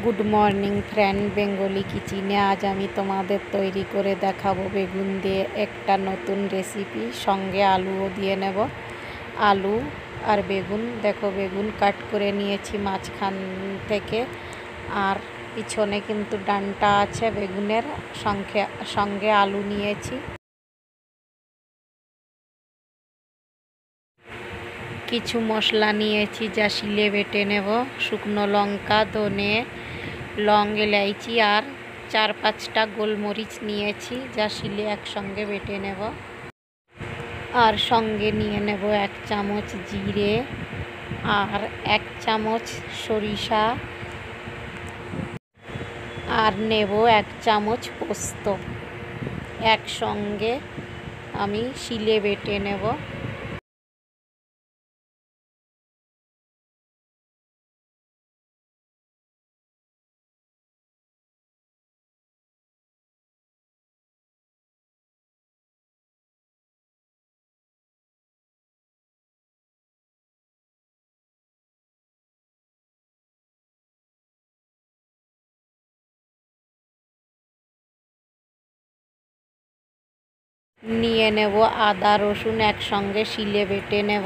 Good morning friend, Bengali কিচেনে আজ আমি তোমাদের তৈরি করে দেখাবো বেগুন দিয়ে একটা নতুন রেসিপি। সঙ্গে আলুও দিয়ে নেব। আলু আর বেগুন, দেখো বেগুন কাট করে নিয়েছি মাঝখান থেকে, আর পিছনে কিন্তু ডান্টা আছে বেগুনের। সঙ্গে আলু নিয়েছি। কিছু মশলা নিয়েছি যা শিলে বেটে নেব। শুকনো লঙ্কা, ধনে, লং, এলাইচি আর 4-5টা গোলমরিচ নিয়েছি যা শিলে একসঙ্গে বেটে নেব। আর সঙ্গে নিয়ে নেব 1 চামচ জিরে আর 1 চামচ সরিষা, আর নেব 1 চামচ পোস্ত। একসঙ্গে আমি শিলে বেটে নেব। নিয়ে নেব আদা রসুন, একসঙ্গে শিলে বেটে নেব।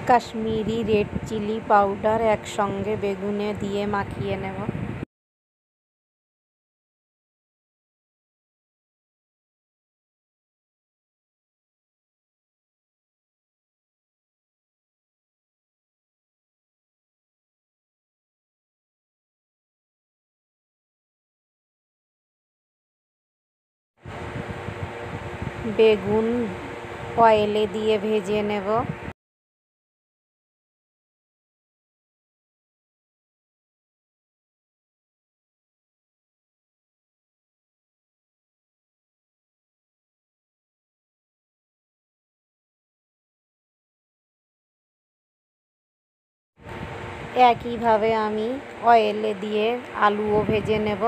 কাশ্মীরি রেড চিলি পাউডার একসঙ্গে বেগুনে দিয়ে মাখিয়ে নেব। বেগুন অয়েলে দিয়ে ভেজে নেব। একইভাবে আমি অয়েলে দিয়ে আলুও ভেজে নেব।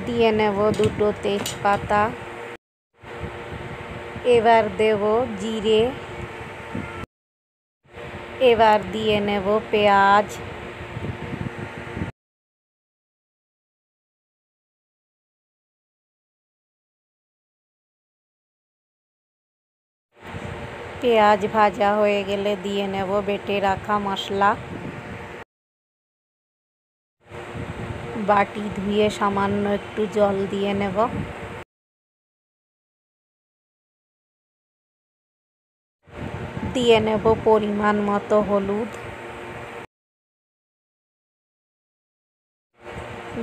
দিয়ে নেব 2টো তেজপাতা। এবার দেব জিরে। এবার দিয়ে নেব পেঁয়াজ। পেঁয়াজ ভাজা হয়ে গেলে দিয়ে নেব বেটে রাখা মশলা। বাটি ধুয়ে সামান্য একটু জল দিয়ে নেব। দিয়ে নেব পরিমাণ মতো হলুদ।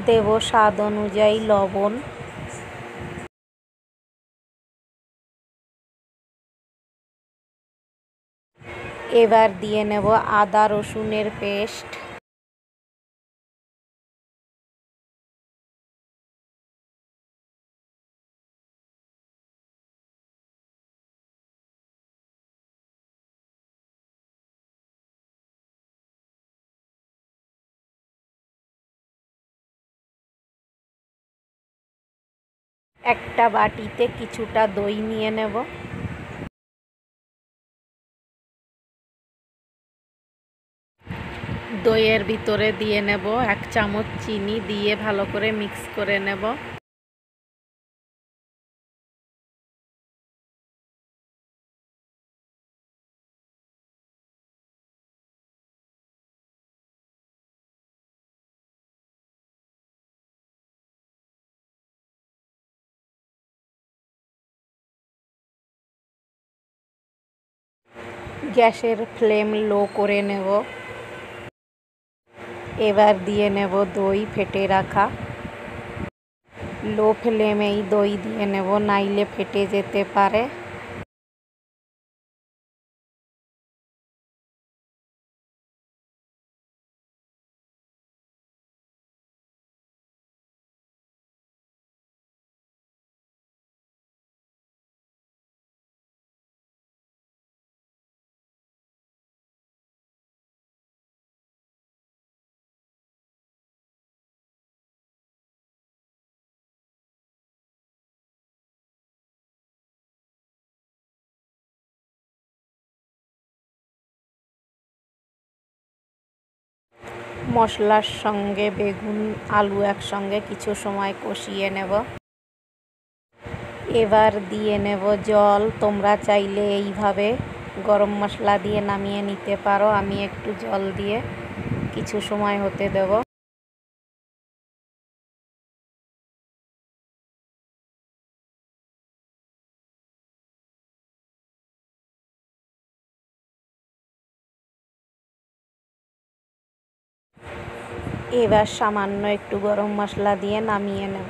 দেব স্বাদ অনুযায়ী লবণ। এবার দিয়ে নেব আদা রসুনের পেস্ট। একটা বাটিতে কিছুটা দই নিয়ে নেব। দইয়ের ভিতরে দিয়ে নেব 1 চামচ চিনি, দিয়ে ভালো করে মিক্স করে নেব। গ্যাসের ফ্লেম লো করে নেব। এবার দিয়ে নেব দই ফেটে রাখা। লো ফ্লেমেই দই দিয়ে নেব, নাইলে ফেটে যেতে পারে। মশলার সঙ্গে বেগুন আলু একসঙ্গে কিছু সময় কষিয়ে নেব। এবার দিয়ে নেব জল। তোমরা চাইলে এইভাবে গরম মশলা দিয়ে নামিয়ে নিতে পারো। আমি একটু জল দিয়ে কিছু সময় হতে দেব। এবার সামান্য একটু গরম মশলা দিয়ে নামিয়ে নেব।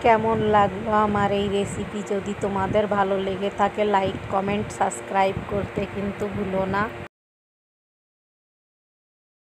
কেমন লাগলো আমার এই রেসিপি? যদি তোমাদের ভালো লেগে থাকে লাইক কমেন্ট সাবস্ক্রাইব করতে কিন্তু ভুলো না।